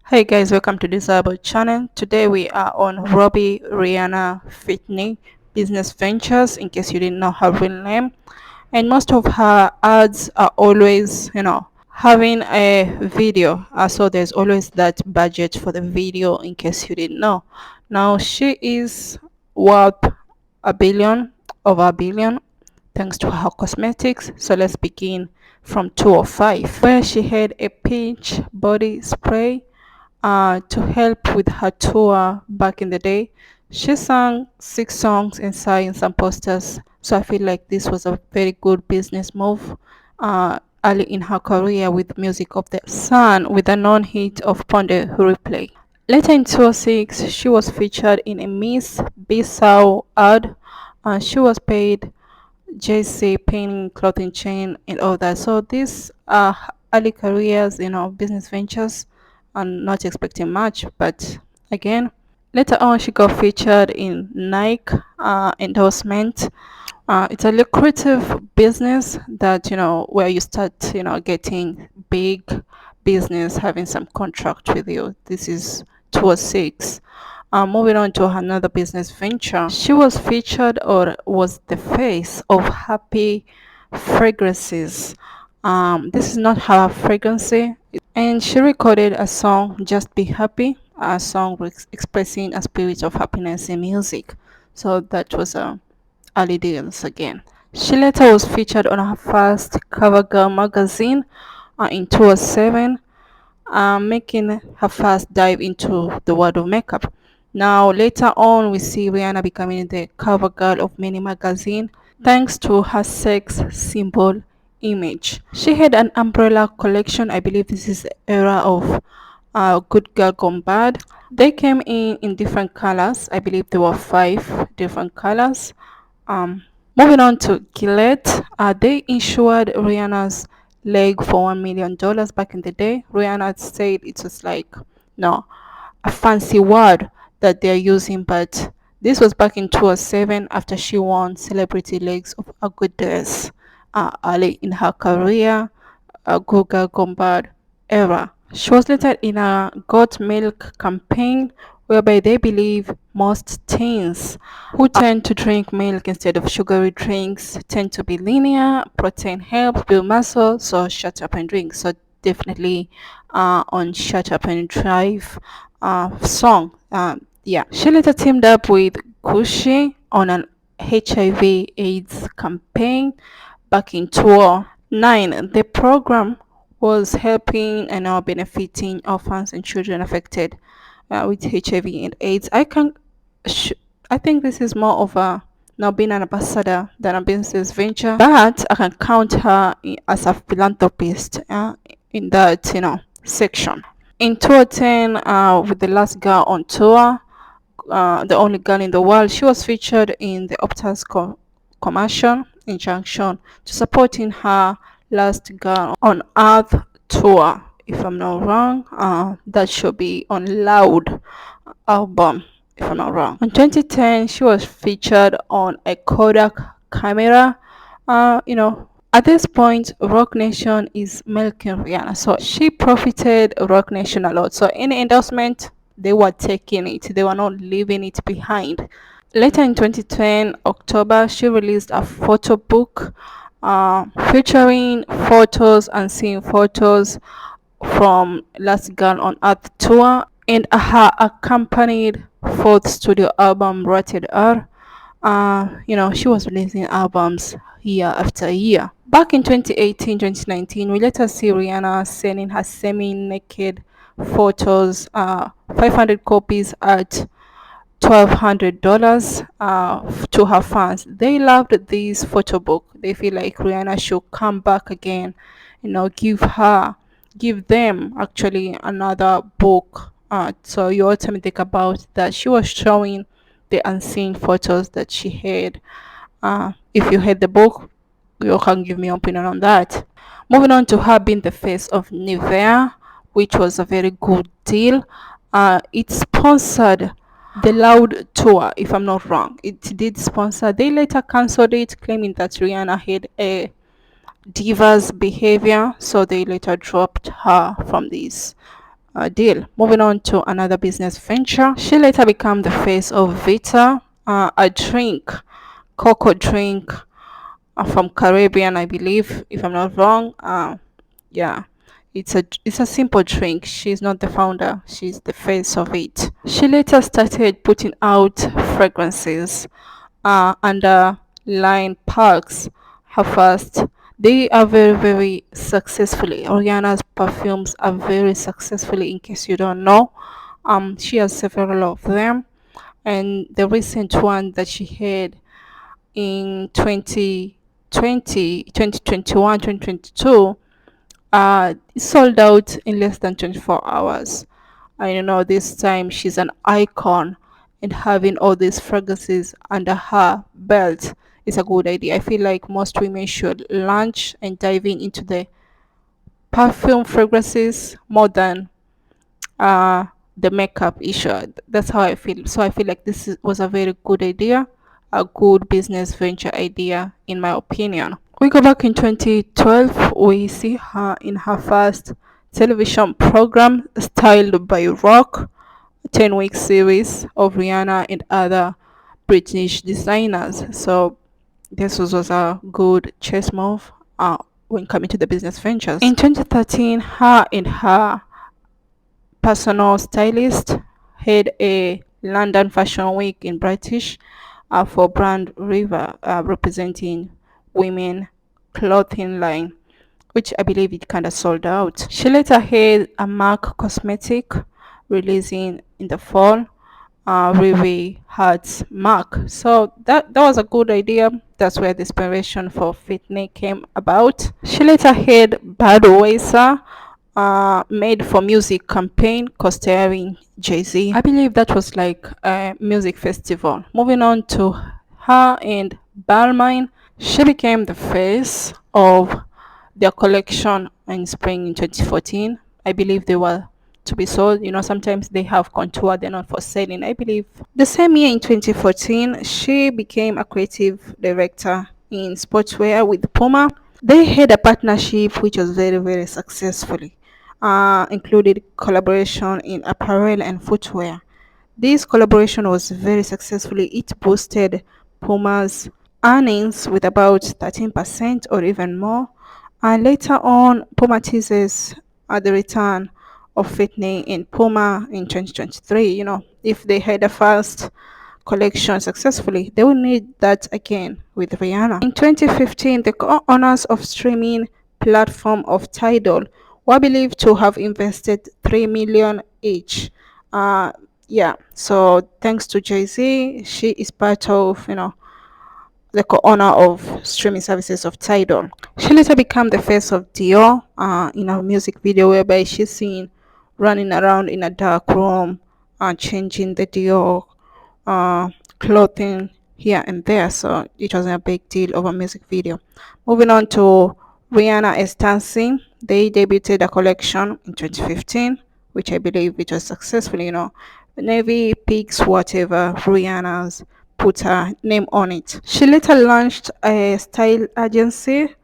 Hey guys, welcome to this Bible channel. Today we are on Robyn Rihanna Fenty Business Ventures, in case you didn't know her real name. And most of her ads are always, having a video. So there's always that budget for the video, in case you didn't know. Now she is worth a billion, over a billion, thanks to her cosmetics. So let's begin from 205, where she had a peach body spray to help with her tour back in the day. She sang 6 songs and signed some posters. So I feel like this was a very good business move early in her career with Music of the Sun with a non-hit of Ponde Replay. Later in 2006, she was featured in a Miss Bissau ad. She was paid JC Payne clothing chain and all that. So these are early careers, business ventures, and not expecting much. But again, later on, she got featured in Nike endorsement. It's a lucrative business that where you start getting big business having some contract with you. This is 206. Moving on to another business venture, she was featured or was the face of Happy Fragrances. This is not her fragrance, and she recorded a song, Just Be Happy, a song expressing a spirit of happiness in music. So that was early deals again. She later was featured on her first CoverGirl magazine in 2007, making her first dive into the world of makeup. Now, later on, we see Rihanna becoming the cover girl of many magazines thanks to her sex symbol image. She had an umbrella collection. I believe this is the era of Good Girl Gone Bad. They came in different colors. I believe there were 5 different colors. Um, Moving on to Gillette, they insured Rihanna's leg for $1 million back in the day. Rihanna said it was like, no, a fancy word that they're using, but this was back in 2007 after she won Celebrity Legs of a Good Dress early in her career, Google Gombard era. She was later in a Got Milk campaign whereby they believe most teens who tend to drink milk instead of sugary drinks tend to be linear, protein helps build muscle, so shut up and drink. So definitely on Shut Up and Drive song. Yeah, she later teamed up with Gucci on an HIV AIDS campaign back in 2009. The program was helping and now benefiting orphans and children affected with HIV and AIDS. Sh- I think this is more of a now being an ambassador than a business venture, but I can count her as a philanthropist in that section. In 2010, with the last girl on tour, the only girl in the world, she was featured in the Optus commercial injunction to supporting her last girl on Earth tour. If I'm not wrong, that should be on Loud album. If I'm not wrong. In 2010, she was featured on a Kodak camera. At this point, Rock Nation is milking Rihanna, so she profited Rock Nation a lot. So any endorsement, they were taking it, they were not leaving it behind. Later in 2010 October, she released a photo book featuring photos and seeing photos from Last Girl on Earth tour and her accompanied fourth studio album Rated R. She was releasing albums year after year. Back in 2018, 2019, we later see Rihanna sending her semi-naked photos, 500 copies at $1,200 to her fans. They loved this photo book. They feel like Rihanna should come back again, give them actually another book. So you ultimately think about that. She was showing the unseen photos that she had. If you had the book, you can give me your opinion on that. Moving on to her being the face of Nivea, which was a very good deal. It sponsored the Loud tour, if I'm not wrong. It did sponsor. They later cancelled it, claiming that Rihanna had a diva's behavior, so they later dropped her from this deal. Moving on to another business venture, she later became the face of Vita, a drink, cocoa drink from Caribbean, I believe, if I'm not wrong. Yeah, it's a simple drink. She's not the founder; she's the face of it. She later started putting out fragrances under line parks. Her first, they are very successfully. Rihanna's perfumes are very successfully. In case you don't know, she has several of them, and the recent one that she had in 2020, 2021, 2022, it sold out in less than 24 hours. I don't know, this time she's an icon, and having all these fragrances under her belt is a good idea. I feel like most women should launch and dive into the perfume fragrances more than uh the makeup issue. That's how I feel. So I feel like was a very good idea, a good business venture idea, in my opinion. We go back in 2012, we see her in her first television program, Styled by Rock, a 10-week series of Rihanna and other British designers. So was a good chess move when coming to the business ventures. In 2013, her and her personal stylist had a London Fashion Week in British for brand River, representing women clothing line, which I believe it kind of sold out. She later had a MAC cosmetic releasing in the fall. Riri Hart's Mark. So that was a good idea. That's where the inspiration for Fitney came about. She later had Budweiser made for music campaign co-starring Jay-Z. I believe that was like a music festival. Moving on to her and Balmain, she became the face of their collection in spring in 2014. I believe they were to be sold. You know, sometimes they have contour, they're not for selling, I believe. The same year in 2014, she became a creative director in sportswear with Puma. They had a partnership which was very successfully, included collaboration in apparel and footwear. This collaboration was very successfully. It boosted Puma's earnings with about 13% or even more. And later on, Puma teases the return of Whitney in Puma in 2023. You know, if they had a first collection successfully, they will need that again with Rihanna. In 2015, the co-owners of streaming platform of Tidal were believed to have invested 3 million each. Uh, yeah, so thanks to Jay-Z, she is part of, the co-owner of streaming services of Tidal. She later became the face of Dior in a music video whereby she's seen running around in a dark room and changing the Dior uh, clothing here and there. So it was a big deal of a music video. Moving on to Rihanna is Dancing. They debuted a collection in 2015, which I believe it was successful. You know, Navy picks whatever Rihanna's put her name on it. She later launched a style agency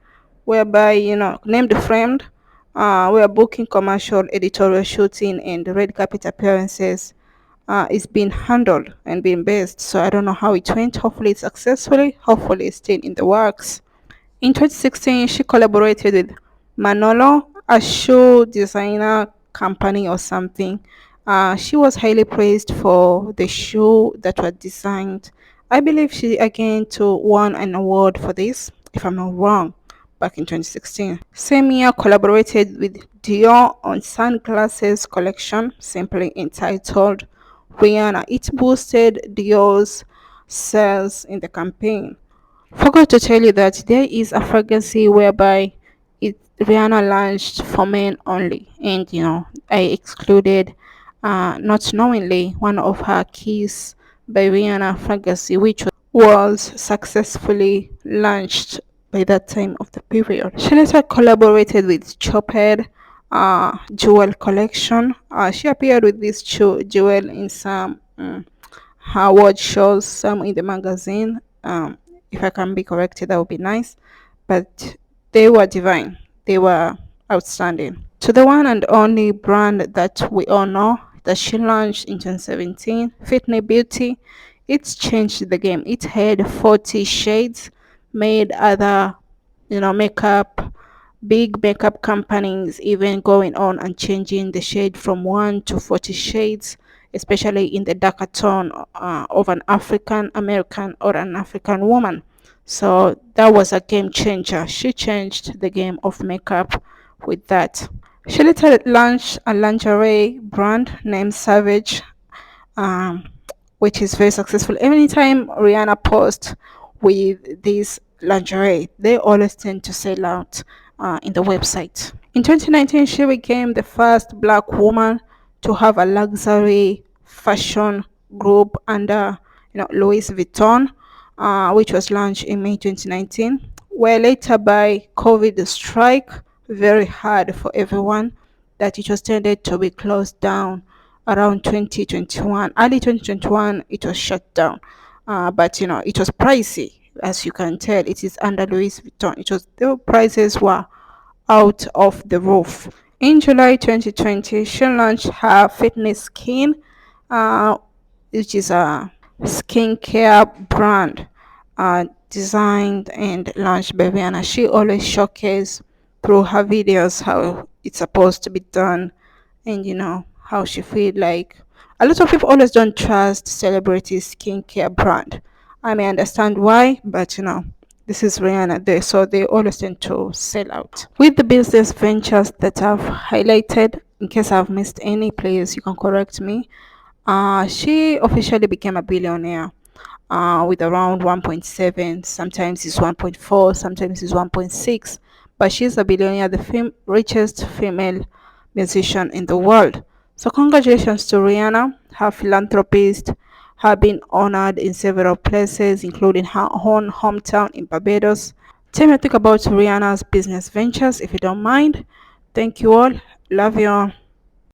whereby, named Framed, where booking commercial, editorial shooting, and red carpet appearances is being handled and being based. So I don't know how it went. Hopefully it's successfully. Hopefully it's still in the works. In 2016, she collaborated with Manolo, a shoe designer company or something. She was highly praised for the shoe that were designed. I believe she again too won an award for this, if I'm not wrong, back in 2016. Same year, collaborated with Dior on sunglasses collection, simply entitled Rihanna. It boosted Dior's sales in the campaign. Forgot to tell you that there is a fragrance whereby Rihanna launched for men only, and I excluded, not knowingly, one of her Kiss by Rihanna fragrance, which was successfully launched by that time of the period. She later collaborated with Choped Jewel collection. She appeared with this jewel in some award shows, some in the magazine. If I can be corrected, that would be nice. But they were divine. They were outstanding. to the one and only brand that we all know that she launched in 2017, Fitness Beauty. It's changed the game. It had 40 shades, made other, makeup, big makeup companies even going on and changing the shade from 1 to 40 shades, especially in the darker tone of an African American or an African woman. So that was a game changer. She changed the game of makeup with that. She later launched a lingerie brand named Savage, um, which is very successful. Anytime Rihanna posts with this lingerie, they always tend to sell out in the website. In 2019, she became the first black woman to have a luxury fashion group under Louis Vuitton, which was launched in May 2019. Where later by COVID strike very hard for everyone that it was tended to be closed down around 2021. Early 2021, it was shut down. But it was pricey, as you can tell. It is under Louis Vuitton. It was the prices were out of the roof. In July 2020, she launched her fitness skin, uh, which is a skincare brand designed and launched by Rihanna. She always showcases through her videos how it's supposed to be done, and how she feel like. A lot of people always don't trust celebrity skincare brand. I may understand why, but this is Rihanna there, so they always tend to sell out. With the business ventures that I've highlighted, in case I've missed any, please you can correct me. She officially became a billionaire with around 1.7, sometimes it's 1.4, sometimes it's 1.6, but she's a billionaire, the richest female musician in the world. So congratulations to Rihanna. Her philanthropist have been honored in several places, including her own hometown in Barbados. Tell me what you think about Rihanna's business ventures, if you don't mind. Thank you all. Love you all.